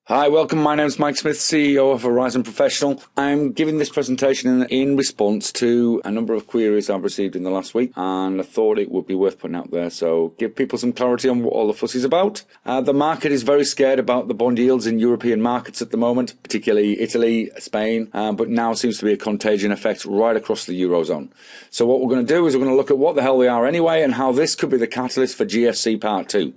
Hi, welcome. My name is Mike Smith, CEO of Horizon Professional. I'm giving this presentation in response to a number of queries I've received in the last week, and I thought it would be worth putting out there. So give people some clarity on what all the fuss is about. The market is very scared about the bond yields in European markets at the moment, particularly Italy, Spain, but now seems to be a contagion effect right across the eurozone. So what we're going to do is we're going to look at what the hell they are anyway and how this could be the catalyst for GFC Part 2.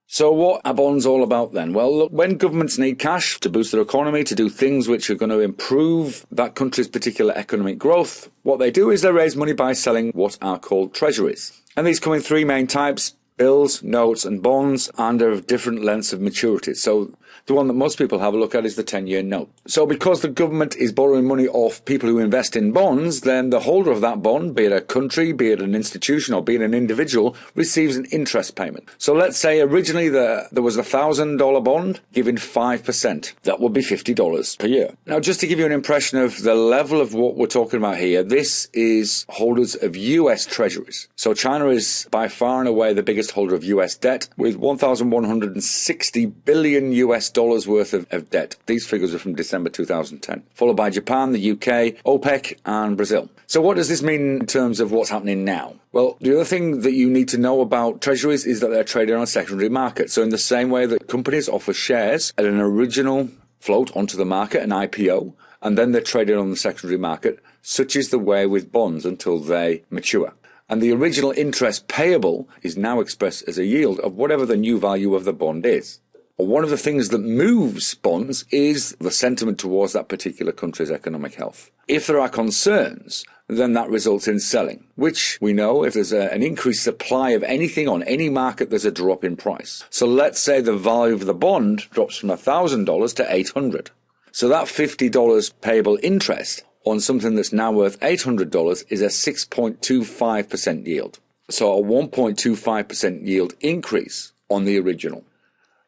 So what are bonds all about then? Well, look, when governments need cash to boost their economy, to do things which are going to improve that country's particular economic growth, what they do is they raise money by selling what are called treasuries. And these come in three main types: bills, notes and bonds, and of different lengths of maturity. So the one that most people have a look at is the 10-year note. So because the government is borrowing money off people who invest in bonds, then the holder of that bond, be it a country, be it an institution, or be it an individual, receives an interest payment. So let's say originally there was a $1,000 bond giving 5%. That would be $50 per year. Now, just to give you an impression of the level of what we're talking about here, this is holders of US treasuries. So China is by far and away the biggest holder of US debt, with 1,160 billion US dollars worth of debt. These figures are from December 2010, followed by Japan, the UK, OPEC and Brazil. So what does this mean in terms of what's happening now? Well, the other thing that you need to know about treasuries is that they're traded on a secondary market. So in the same way that companies offer shares at an original float onto the market, an IPO, and then they're traded on the secondary market, such is the way with bonds until they mature. And the original interest payable is now expressed as a yield of whatever the new value of the bond is. One of the things that moves bonds is the sentiment towards that particular country's economic health. If there are concerns, then that results in selling, which we know if there's an increased supply of anything on any market, there's a drop in price. So let's say the value of the bond drops from $1,000 to $800. So that $50 payable interest on something that's now worth $800 is a 6.25% yield. So a 1.25% yield increase on the original.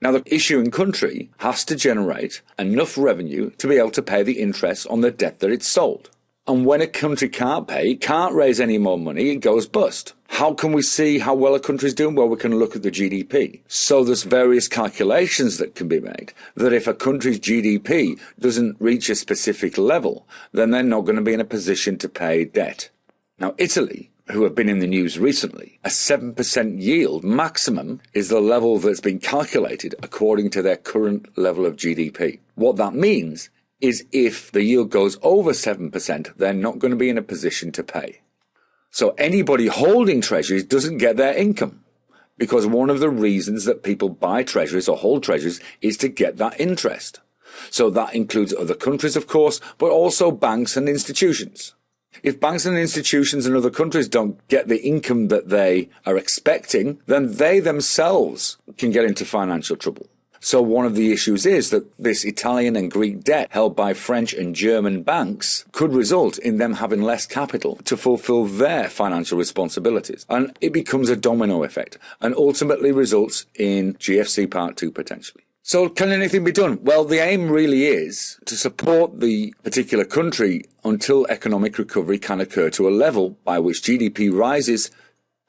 Now, the issuing country has to generate enough revenue to be able to pay the interest on the debt that it's sold. And when a country can't pay, can't raise any more money, it goes bust. How can we see how well a country's doing? Well, we can look at the GDP. So there's various calculations that can be made that if a country's GDP doesn't reach a specific level, then they're not going to be in a position to pay debt. Now, Italy, who have been in the news recently, a 7% yield maximum is the level that's been calculated according to their current level of GDP. What that means is if the yield goes over 7%, they're not going to be in a position to pay. So anybody holding treasuries doesn't get their income, because one of the reasons that people buy treasuries or hold treasuries is to get that interest. So that includes other countries, of course, but also banks and institutions. If banks and institutions in other countries don't get the income that they are expecting, then they themselves can get into financial trouble. So one of the issues is that this Italian and Greek debt held by French and German banks could result in them having less capital to fulfill their financial responsibilities. And it becomes a domino effect and ultimately results in GFC Part 2 potentially. So can anything be done? Well, the aim really is to support the particular country until economic recovery can occur to a level by which GDP rises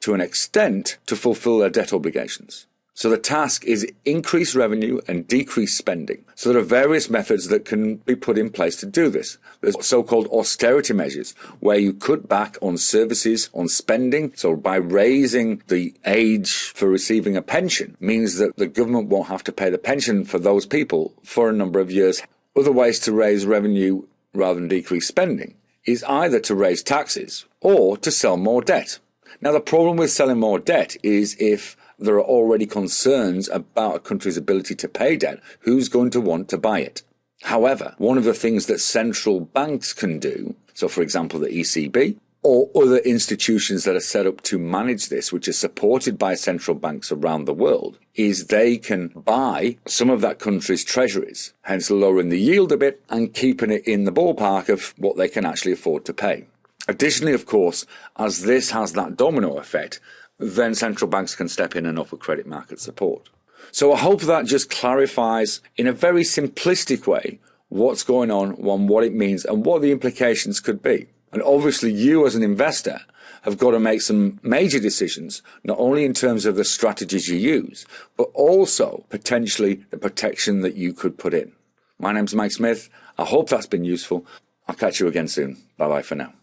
to an extent to fulfill their debt obligations. So the task is increase revenue and decrease spending. So there are various methods that can be put in place to do this. There's so-called austerity measures, where you cut back on services, on spending. So by raising the age for receiving a pension means that the government won't have to pay the pension for those people for a number of years. Other ways to raise revenue rather than decrease spending is either to raise taxes or to sell more debt. Now, the problem with selling more debt is if there are already concerns about a country's ability to pay debt, who's going to want to buy it? However, one of the things that central banks can do, so for example the ECB, or other institutions that are set up to manage this, which are supported by central banks around the world, is they can buy some of that country's treasuries, hence lowering the yield a bit and keeping it in the ballpark of what they can actually afford to pay. Additionally, of course, as this has that domino effect, then central banks can step in and offer credit market support. So I hope that just clarifies in a very simplistic way what's going on what it means and what the implications could be. And obviously you as an investor have got to make some major decisions, not only in terms of the strategies you use, but also potentially the protection that you could put in. My name's Mike Smith. I hope that's been useful. I'll catch you again soon. Bye-bye for now.